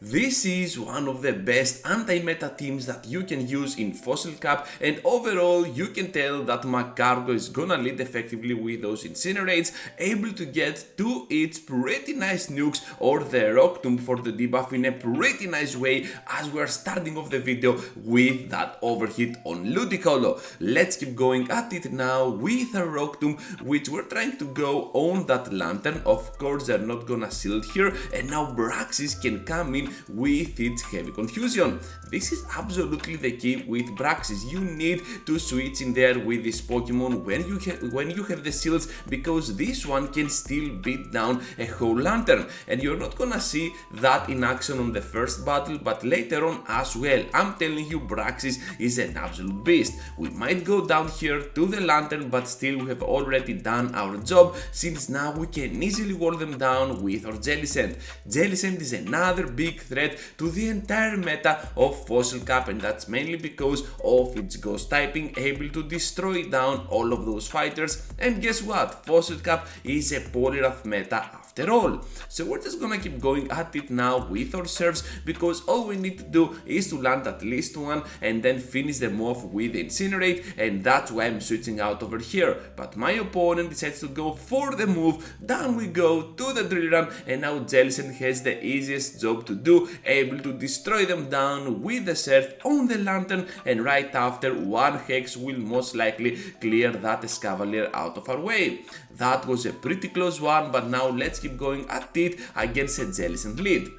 This is one of the best anti-meta teams that you can use in Fossil Cup, and overall you can tell that Macargo is gonna lead effectively with those Incinerates, able to get to its pretty nice nukes or the Rock Tomb for the debuff in a pretty nice way as we are starting off the video with that overhit on Ludicolo. Let's keep going at it now with a Rock Tomb, which we're trying to go on that Lantern. Of course they're not gonna shield here, and now Braxis can come in with its heavy confusion. This is absolutely the key with Braxis. You need to switch in there with this Pokemon when you have the shields, because this one can still beat down a whole Lantern, and you're not gonna see that in action on the first battle, but later on as well. I'm telling you, Braxis is an absolute beast. We might go down here to the Lantern, but still we have already done our job, since now we can easily wall them down with our Jellicent. Jellicent is another big threat to the entire meta of Fossil Cup, and that's mainly because of its ghost typing, able to destroy down all of those fighters. And guess what? Fossil Cup is a Poliwrath meta after all. So we're just gonna keep going at it now with our serves, because all we need to do is to land at least one and then finish them off with Incinerate, and that's why I'm switching out over here. But my opponent decides to go for the move. Down we go to the drill run, and now Jellicent has the easiest job to do, able to destroy them down with the surf on the Lantern, and right after, one Hex will most likely clear that Escavalier out of our way. That was a pretty close one, but now let's keep going at it against a Jellicent lead.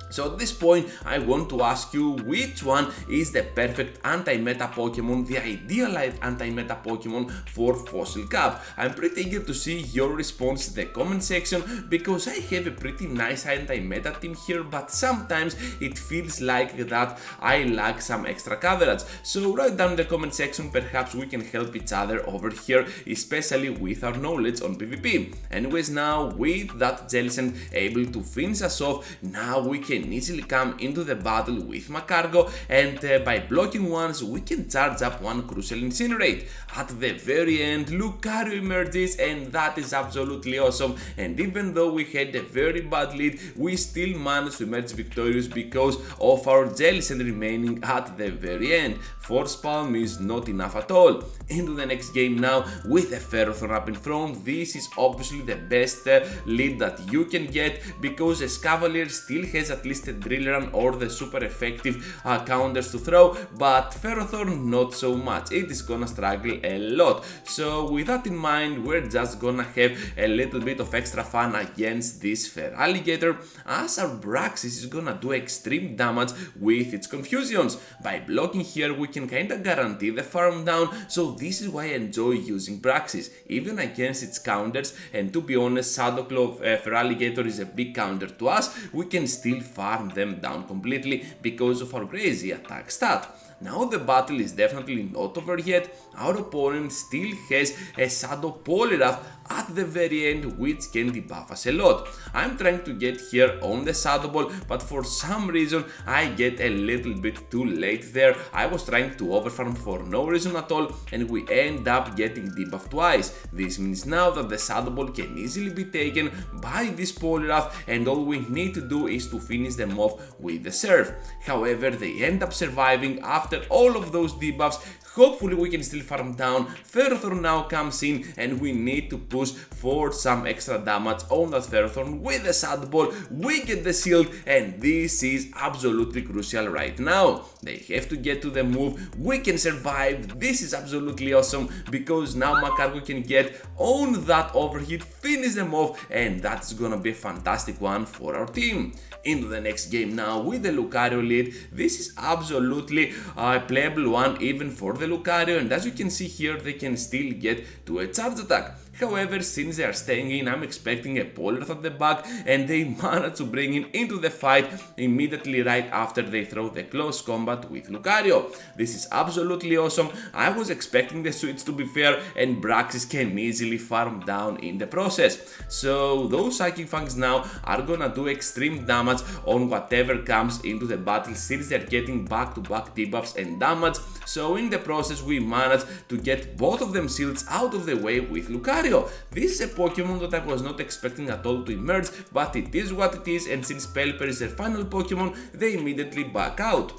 So at this point, I want to ask you, which one is the perfect anti-meta Pokemon, the ideal anti-meta Pokemon for Fossil Cup? I'm pretty eager to see your response in the comment section, because I have a pretty nice anti-meta team here, but sometimes it feels like that I lack some extra coverage. So write down in the comment section, perhaps we can help each other over here, especially with our knowledge on PvP. Anyways, now with that Jellicent able to finish us off, now we can easily come into the battle with Macargo, and by blocking once we can charge up one crucial Incinerate. At the very end, Lucario emerges, and that is absolutely awesome, and even though we had a very bad lead, we still managed to emerge victorious because of our Jellicent remaining at the very end. Force Palm is not enough at all. Into the next game now with a Ferrothorn up in front. This is obviously the best lead that you can get, because Escavalier still has at least a Drill Run or the super effective counters to throw, but Ferrothorn not so much. It is gonna struggle a lot. So with that in mind, we're just gonna have a little bit of extra fun against this Feraligatr, as our Braxis is gonna do extreme damage with its confusions. By blocking here, we can kinda guarantee the farm down, so this is why I enjoy using Braxis, even against its counters. And to be honest, Shadowclaw Feraligatr is a big counter to us. We can still farm them down completely because of our crazy attack stat. Now the battle is definitely not over yet. Our opponent still has a Shadow Poliwrath at the very end, which can debuff us a lot. I'm trying to get here on the Shadow Ball, but for some reason I get a little bit too late there. I was trying to overfarm for no reason at all, and we end up getting debuffed twice. This means now that the Shadow Ball can easily be taken by this Poliwrath, and all we need to do is to finish them off with the Surf. However, they end up surviving after all of those debuffs. Hopefully we can still farm down. Ferrothorn now comes in, and we need to push for some extra damage on that Ferrothorn with the Shadow Ball. We get the shield, and this is absolutely crucial right now. They have to get to the move. We can survive. This is absolutely awesome, because now Macargo can get on that overhit, finish them off, and that's gonna be a fantastic one for our team. Into the next game now with the Lucario lead. This is absolutely a playable one even for the Lucario, and as you can see here, they can still get to a charge attack. However, since they are staying in, I'm expecting a Poliwrath at the back, and they manage to bring him into the fight immediately right after they throw the close combat with Lucario. This is absolutely awesome. I was expecting the switch, to be fair, and Braxis can easily farm down in the process. So those Psychic Fangs now are gonna do extreme damage on whatever comes into the battle, since they're getting back-to-back debuffs and damage. So in the process, we managed to get both of them shields out of the way with Lucario. scenario. This is a Pokemon that I was not expecting at all to emerge, but it is what it is, and since Pelipper is their final Pokemon, they immediately back out.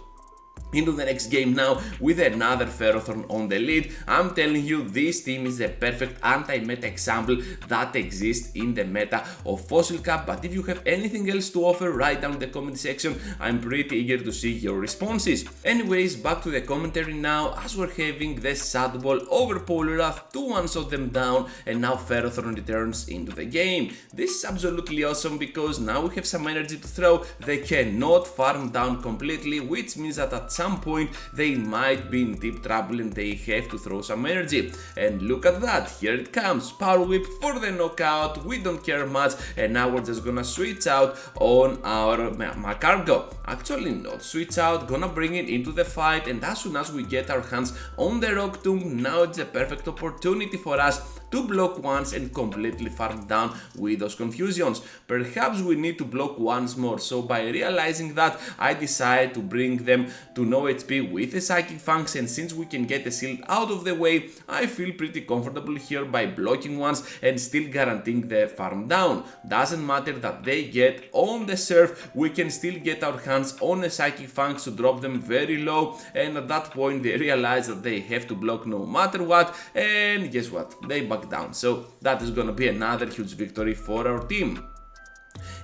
Into the next game now with another Ferrothorn on the lead. I'm telling you, this team is the perfect anti-meta example that exists in the meta of Fossil Cup, but if you have anything else to offer, write down in the comment section. I'm pretty eager to see your responses. Anyways, back to the commentary now, as we're having the Sad Ball over Poliwrath to one-shot them down, and now Ferrothorn returns into the game. This is absolutely awesome because now we have some energy to throw. They cannot farm down completely, which means that at some point they might be in deep trouble and they have to throw some energy. And look at that, here it comes, Power Whip for the knockout, we don't care much, and now we're just gonna switch out on our Magcargo. Actually not switch out, gonna bring it into the fight, and as soon as we get our hands on the Rock Tomb, now it's a perfect opportunity for us to block once and completely farm down with those confusions. Perhaps we need to block once more, so by realizing that, I decided to bring them to no HP with a Psychic Fangs, and since we can get a shield out of the way, I feel pretty comfortable here by blocking once and still guaranteeing the farm down. Doesn't matter that they get on the surf, we can still get our hands on a Psychic Fangs to drop them very low, and at that point they realize that they have to block no matter what, and guess what, they back down. So that is gonna be another huge victory for our team.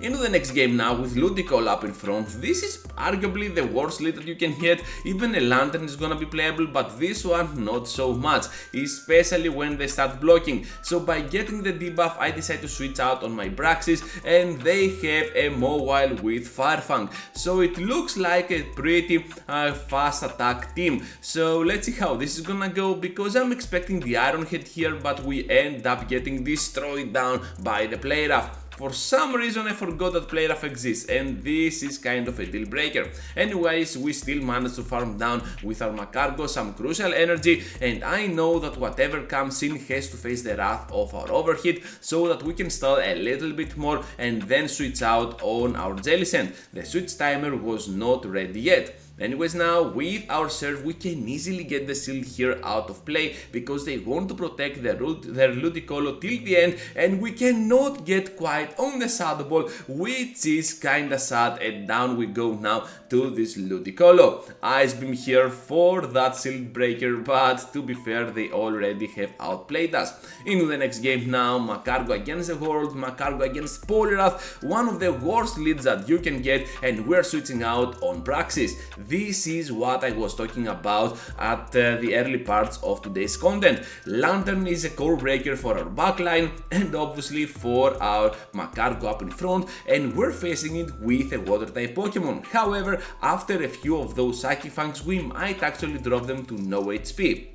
Into the next game now with Ludicolo up in front. This is arguably the worst lead that you can get. Even a Lantern is gonna be playable, but this one not so much, especially when they start blocking. So by getting the debuff, I decide to switch out on my Braxis, and they have a Mawile with Firefang. So it looks like a pretty fast attack team. So let's see how this is gonna go, because I'm expecting the Iron Head here, but we end up getting destroyed down by the Poliwrath. For some reason I forgot that Poliwrath exists, and this is kind of a deal breaker. Anyways, we still managed to farm down with our Magcargo some crucial energy, and I know that whatever comes in has to face the wrath of our Overheat, so that we can stall a little bit more and then switch out on our Jellicent. The switch timer was not ready yet. Anyways, now with our serve we can easily get the shield here out of play, because they want to protect their Ludicolo till the end, and we cannot get quite on the Sad Ball, which is kinda sad, and down we go now to this Ludicolo. Ice Beam here for that shield breaker, but to be fair, they already have outplayed us. Into the next game now, Magcargo against the World, Magcargo against Poliwrath, one of the worst leads that you can get, and we're switching out on Braxis. This is what I was talking about at the early parts of today's content. Lantern is a core breaker for our backline, and obviously for our Magcargo up in front, and we're facing it with a water type Pokemon. However, after a few of those Psychic Fangs, we might actually drop them to no HP.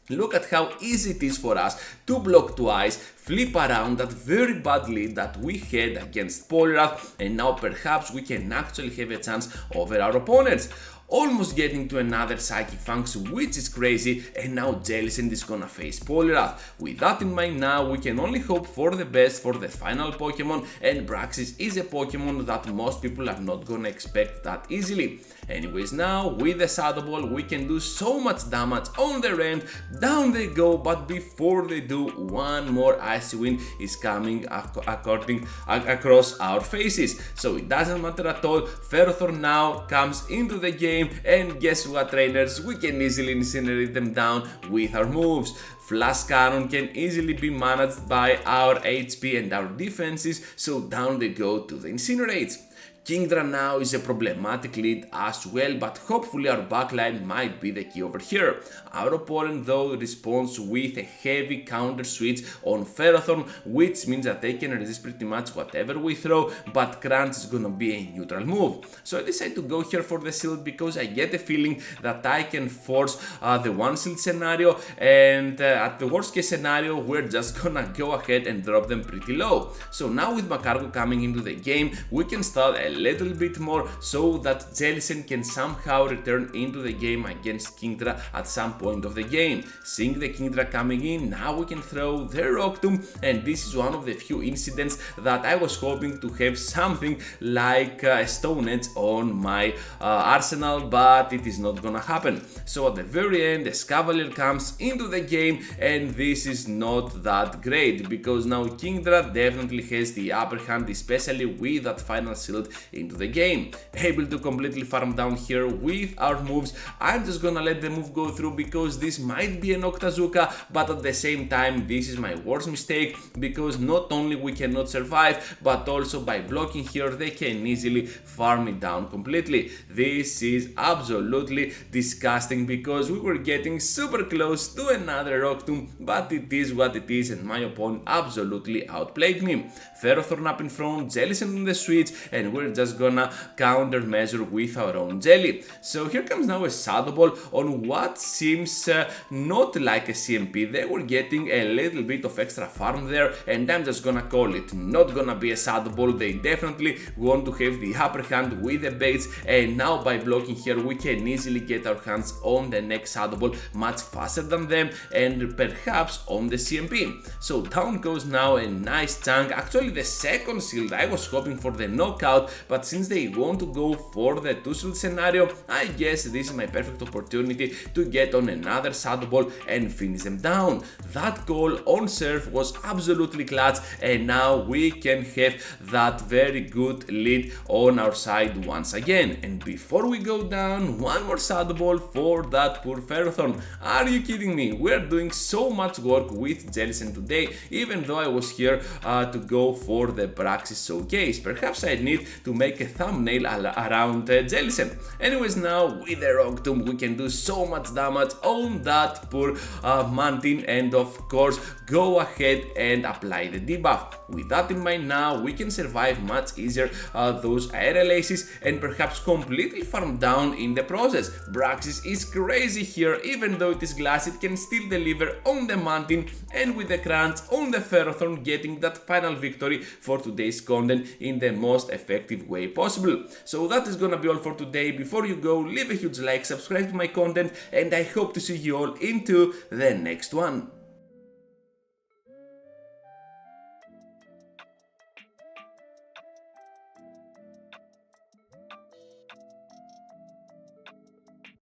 Look at how easy it is for us to block twice, flip around that very bad lead that we had against Poliwrath, and now perhaps we can actually have a chance over our opponents. Almost getting to another Psychic Fangs, which is crazy, and now Jellicent is gonna face Poliwrath. With that in mind now, we can only hope for the best for the final Pokemon, and Braxis is a Pokemon that most people are not gonna expect that easily. Anyways, now with the Shadow Ball we can do so much damage on their end. Down they go, but before they do, one more Icy Wind is coming across our faces. So it doesn't matter at all. Ferrothorn now comes into the game, and guess what, trainers? We can easily incinerate them down with our moves. Flash Cannon can easily be managed by our HP and our defenses, so down they go to the Incinerates. Kingdra now is a problematic lead as well, but hopefully our backline might be the key over here. Our opponent though responds with a heavy counter switch on Ferrothorn, which means that they can resist pretty much whatever we throw, but Crunch is gonna be a neutral move. So I decided to go here for the shield because I get the feeling that I can force the one shield scenario, and at the worst case scenario we're just gonna go ahead and drop them pretty low. So now with Magcargo coming into the game, we can start a little bit more so that Jellicent can somehow return into the game against Kingdra at some point of the game. Seeing the Kingdra coming in, now we can throw the Rock Tomb, and this is one of the few incidents that I was hoping to have something like a Stone Edge on my arsenal, but it is not gonna happen. So at the very end, the Scavalier comes into the game, and this is not that great because now Kingdra definitely has the upper hand, especially with that final shield into the game. Able to completely farm down here with our moves. I'm just gonna let the move go through because this might be an Octazooka, but at the same time this is my worst mistake because not only we cannot survive, but also by blocking here they can easily farm it down completely. This is absolutely disgusting because we were getting super close to another Rock Tomb, but it is what it is and my opponent absolutely outplayed me. Ferrothorn up in front, Jellicent on the switch, and we're just gonna countermeasure with our own Jelly. So here comes now a Shadow Ball on what seems not like a CMP. They were getting a little bit of extra farm there, and I'm just gonna call it not gonna be a Shadow Ball. They definitely want to have the upper hand with the baits, and now by blocking here we can easily get our hands on the next Shadow Ball much faster than them and perhaps on the CMP. So down goes now a nice chunk, actually the second shield. I was hoping for the knockout, but since they want to go for the two shield scenario, I guess this is my perfect opportunity to get on another Shadow Ball and finish them down. That goal on Surf was absolutely clutch, and now we can have that very good lead on our side once again. And before we go down, one more Shadow Ball for that poor Ferrothorn. Are you kidding me? We're doing so much work with Jellicent today, even though I was here to go for the Praxis showcase. Perhaps I need to make a thumbnail around Jellicent. Anyways, now with the Rock Tomb we can do so much damage on that poor Mantine, and of course go ahead and apply the debuff. With that in mind, now we can survive much easier those aerial aces and perhaps completely farm down in the process. Praxis is crazy here, even though it is glass it can still deliver on the Mantine, and with the crunch on the Ferrothorn, getting that final victory for today's content in the most effective way possible. So that is gonna be all for today. Before you go, leave a huge like, subscribe to my content, and I hope to see you all into the next one.